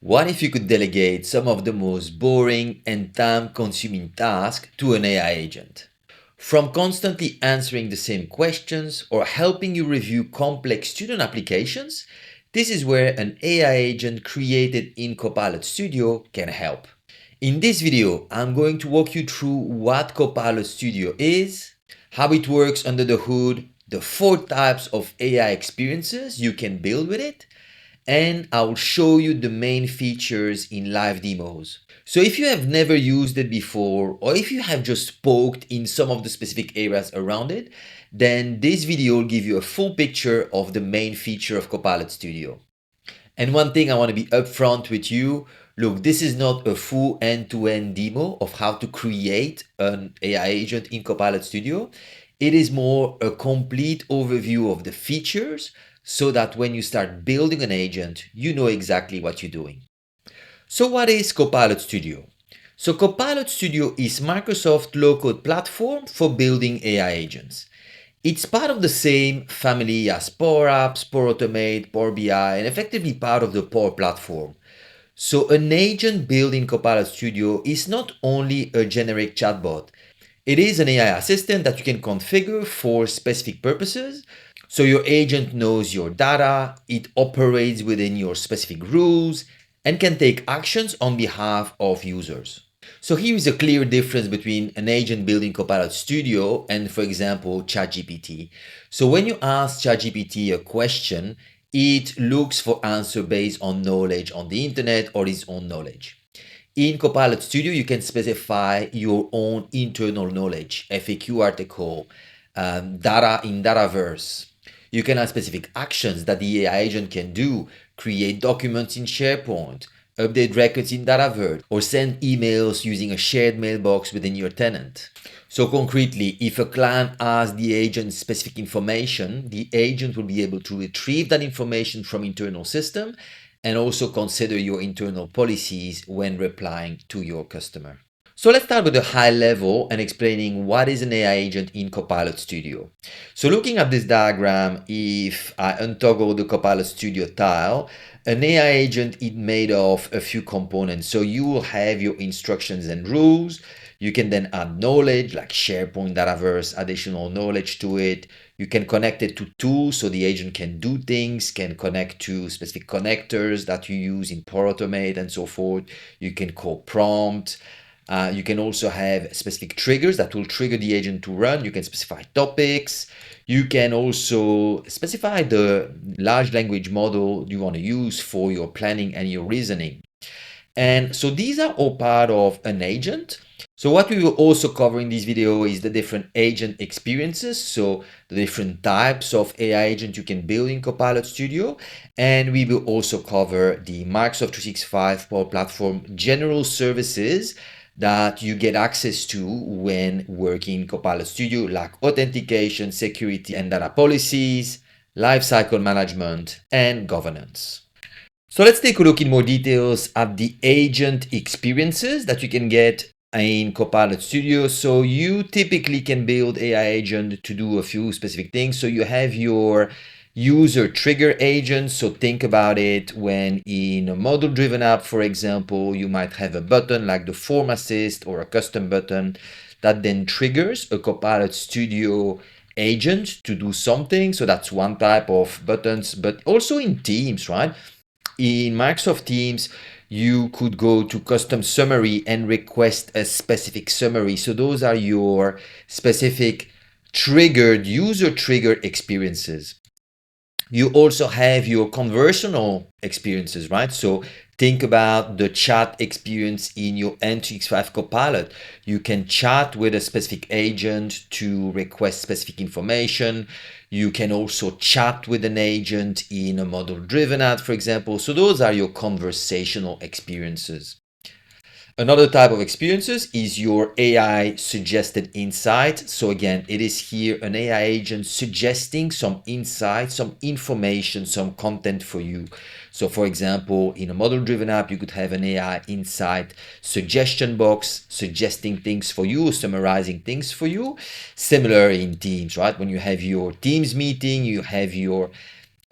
What if you could delegate some of the most boring and time-consuming tasks to an AI agent? From constantly answering the same questions or helping you review complex student applications, this is where an AI agent created in Copilot Studio can help. In this video, I'm going to walk you through what Copilot Studio is, how it works under the hood, the 4 types of AI experiences you can build with it, and I'll show you the main features in live demos. So if you have never used it before, or if you have just poked in some of the specific areas around it, then this video will give you a full picture of the main feature of Copilot Studio. And one thing I want to be upfront with you, look, this is not a full end-to-end demo of how to create an AI agent in Copilot Studio. It is more a complete overview of the features so that when you start building an agent, you know exactly what you're doing. So what is Copilot Studio? So Copilot Studio is Microsoft low-code platform for building AI agents. It's part of the same family as Power Apps, Power Automate, Power BI, and effectively part of the Power Platform. So an agent built in Copilot Studio is not only a generic chatbot, it is an AI assistant that you can configure for specific purposes. So your agent knows your data, it operates within your specific rules, and can take actions on behalf of users. So here is a clear difference between an agent building Copilot Studio and, for example, ChatGPT. So when you ask ChatGPT a question, it looks for answer based on knowledge on the internet or its own knowledge. In Copilot Studio, you can specify your own internal knowledge, FAQ article, data in Dataverse. You can have specific actions that the AI agent can do, create documents in SharePoint, update records in Dataverse, or send emails using a shared mailbox within your tenant. So concretely, if a client asks the agent specific information, the agent will be able to retrieve that information from internal system and also consider your internal policies when replying to your customer. So let's start with a high level and explaining what is an AI agent in Copilot Studio. So looking at this diagram, if I untoggle the Copilot Studio tile, an AI agent is made of a few components. So you will have your instructions and rules. You can then add knowledge like SharePoint, Dataverse, additional knowledge to it. You can connect it to tools so the agent can do things, can connect to specific connectors that you use in Power Automate and so forth. You can call prompt. You can also have specific triggers that will trigger the agent to run. You can specify topics. You can also specify the large language model you want to use for your planning and your reasoning. And so these are all part of an agent. So what we will also cover in this video is the different agent experiences. So the different types of AI agent you can build in Copilot Studio. And we will also cover the Microsoft 365 Power Platform general services that you get access to when working in Copilot Studio, like authentication, security and data policies, lifecycle management, and governance. So let's take a look in more details at the agent experiences that you can get in Copilot Studio. So you typically can build AI agent to do a few specific things. So you have your user trigger agent. So think about it when in a model-driven app, for example, you might have a button like the Form Assist or a custom button that then triggers a Copilot Studio agent to do something. So that's one type of buttons, but also in Teams, right? In Microsoft Teams, you could go to custom summary and request a specific summary. So those are your specific triggered user trigger experiences. You also have your conversational experiences, right? So think about the chat experience in your N365 Copilot. You can chat with a specific agent to request specific information. You can also chat with an agent in a model-driven ad, for example. So those are your conversational experiences. Another type of experiences is your AI suggested insight. So again, it is here an AI agent suggesting some insight, some information, some content for you. So for example, in a model-driven app, you could have an AI insight suggestion box suggesting things for you, summarizing things for you. Similar in Teams, right? When you have your Teams meeting, you have your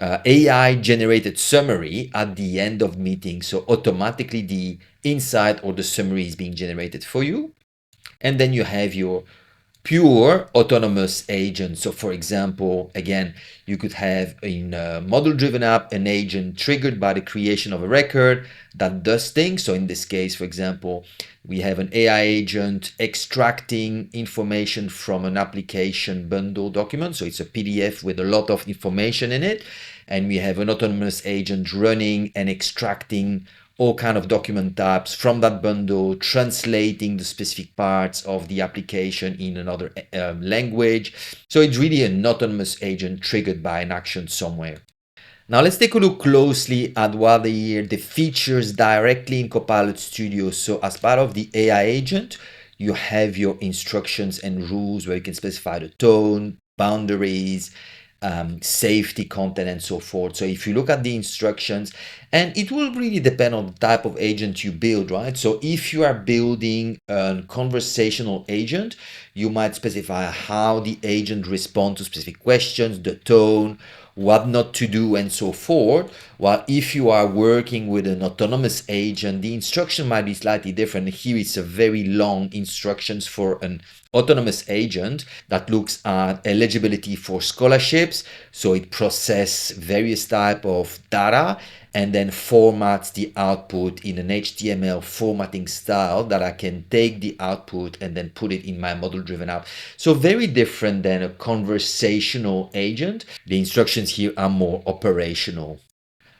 AI generated summary at the end of meeting. So automatically the insight or the summary is being generated for you. And then you have your pure autonomous agent. So for example, again, you could have in a model-driven app an agent triggered by the creation of a record that does things. So in this case, for example, we have an AI agent extracting information from an application bundle document. So it's a PDF with a lot of information in it. And we have an autonomous agent running and extracting all kind of document types from that bundle, translating the specific parts of the application in another language. So it's really an autonomous agent triggered by an action somewhere. Now let's take a look closely at what are the features directly in Copilot Studio. So as part of the AI agent, you have your instructions and rules where you can specify the tone, boundaries, safety content and so forth. So if you look at the instructions, and it will really depend on the type of agent you build, right? So if you are building a conversational agent, you might specify how the agent responds to specific questions, the tone, what not to do and so forth. While if you are working with an autonomous agent, the instruction might be slightly different. Here it's a very long instructions for an autonomous agent that looks at eligibility for scholarships. So it processes various type of data and then formats the output in an HTML formatting style that I can take the output and then put it in my model-driven app. So very different than a conversational agent. The instructions here are more operational.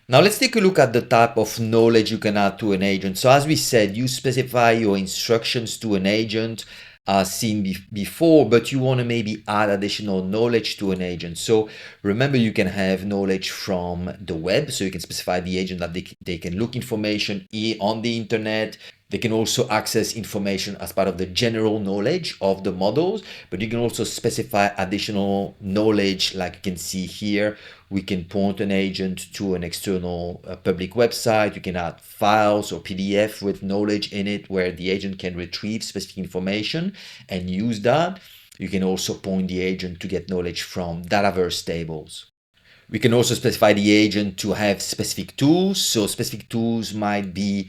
Now let's take a look at the type of knowledge you can add to an agent. So as we said, you specify your instructions to an agent as seen before, but you want to maybe add additional knowledge to an agent. So remember, you can have knowledge from the web. So you can specify the agent that they can look information on the internet. They can also access information as part of the general knowledge of the models, but you can also specify additional knowledge. Like you can see here, we can point an agent to an external public website. You can add files or PDF with knowledge in it where the agent can retrieve specific information and use that. You can also point the agent to get knowledge from Dataverse tables. We can also specify the agent to have specific tools. So specific tools might be,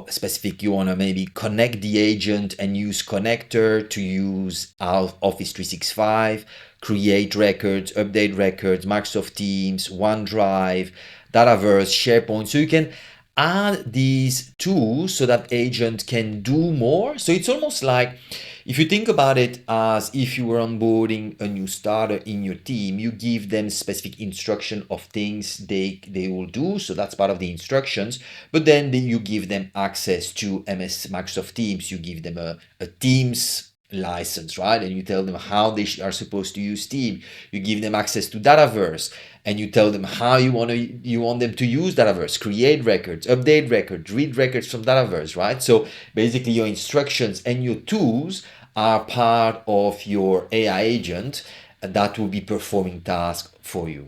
specific, you want to maybe connect the agent and use connector to use Office 365, create records, update records, Microsoft Teams, OneDrive, Dataverse, SharePoint. So you can add these tools so that agent can do more. So it's almost like, if you think about it as if you were onboarding a new starter in your team, you give them specific instruction of things they will do. So that's part of the instructions. But then you give them access to Microsoft Teams. You give them a Teams license, right? And you tell them how they are supposed to use Team. You give them access to Dataverse, and you tell them how you want them to use Dataverse, create records, update records, read records from Dataverse, right? So basically your instructions and your tools are part of your AI agent that will be performing tasks for you.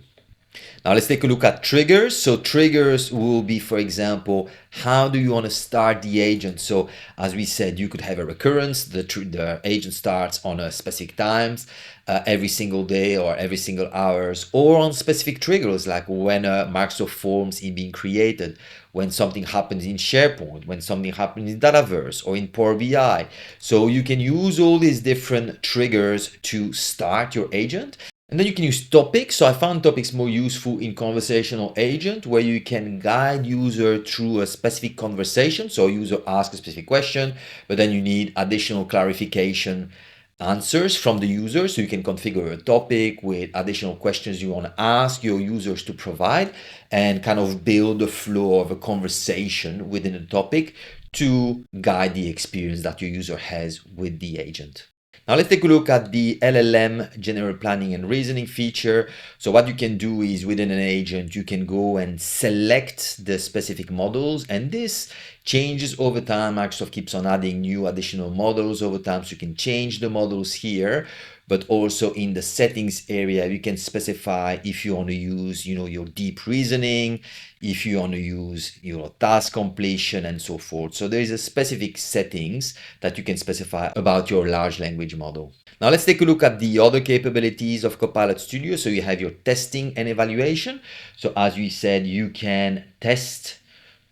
Now let's take a look at triggers. So triggers will be, for example, how do you want to start the agent? So as we said, you could have a recurrence. The agent starts on a specific times, every single day or every single hours, or on specific triggers, like when Microsoft Forms is being created, when something happens in SharePoint, when something happens in Dataverse or in Power BI. So you can use all these different triggers to start your agent. And then you can use topics. So I found topics more useful in conversational agent, where you can guide user through a specific conversation. So user asks a specific question, but then you need additional clarification answers from the user. So you can configure a topic with additional questions you want to ask your users to provide, and kind of build the flow of a conversation within a topic to guide the experience that your user has with the agent. Now let's take a look at the LLM general planning and reasoning feature. So what you can do is, within an agent, you can go and select the specific models, and this changes over time. Microsoft keeps on adding new additional models over time, so you can change the models here. but also in the settings area, you can specify if you want to use, your deep reasoning, if you want to use, task completion and so forth. So there is a specific settings that you can specify about your large language model. Now let's take a look at the other capabilities of Copilot Studio. So you have your testing and evaluation. So as we said, you can test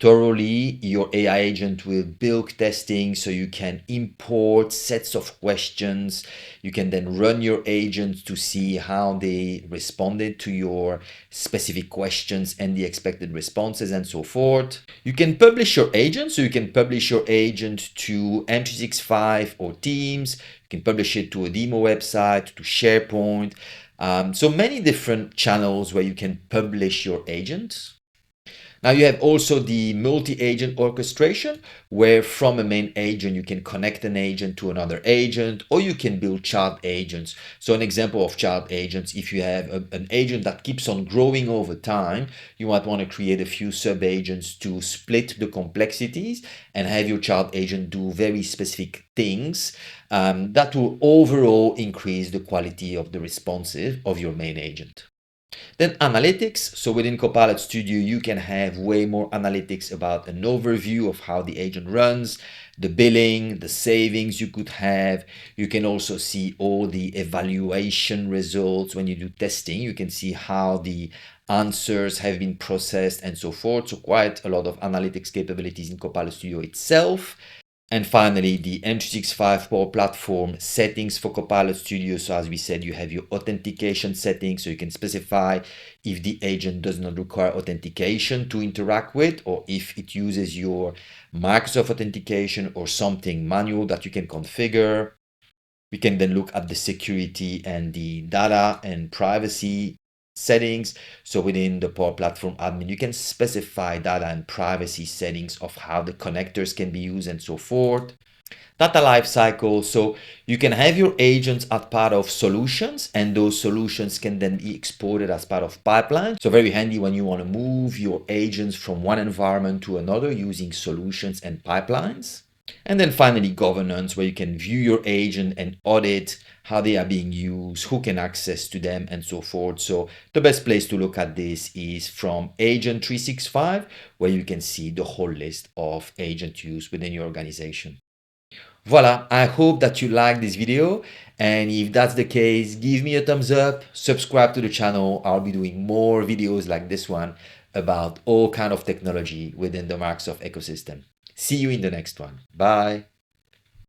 thoroughly. Your AI agent will build testing, so you can import sets of questions. You can then run your agent to see how they responded to your specific questions and the expected responses and so forth. You can publish your agent, so you can publish your agent to M365 or Teams. You can publish it to a demo website, to SharePoint. So many different channels where you can publish your agents. Now you have also the multi-agent orchestration, where from a main agent, you can connect an agent to another agent, or you can build child agents. So an example of child agents, if you have an agent that keeps on growing over time, you might want to create a few sub-agents to split the complexities and have your child agent do very specific things that will overall increase the quality of the responsive of your main agent. Then analytics. So within Copilot Studio, you can have way more analytics about an overview of how the agent runs, the billing, the savings you could have. You can also see all the evaluation results when you do testing. You can see how the answers have been processed and so forth. So quite a lot of analytics capabilities in Copilot Studio itself. And finally, the M365 Power Platform settings for Copilot Studio. So as we said, you have your authentication settings, so you can specify if the agent does not require authentication to interact with, or if it uses your Microsoft authentication or something manual that you can configure. We can then look at the security and the data and privacy settings. So within the Power Platform admin, you can specify data and privacy settings of how the connectors can be used and so forth. Data lifecycle. So you can have your agents as part of solutions, and those solutions can then be exported as part of pipelines. So very handy when you want to move your agents from one environment to another using solutions and pipelines. And then finally, governance, where you can view your agent and audit how they are being used, who can access to them, and so forth. So the best place to look at this is from Agent 365, where you can see the whole list of agent use within your organization. Voila, I hope that you liked this video, and if that's the case, give me a thumbs up, subscribe to the channel. I'll be doing more videos like this one about all kind of technology within the Microsoft ecosystem. See you in the next one. Bye.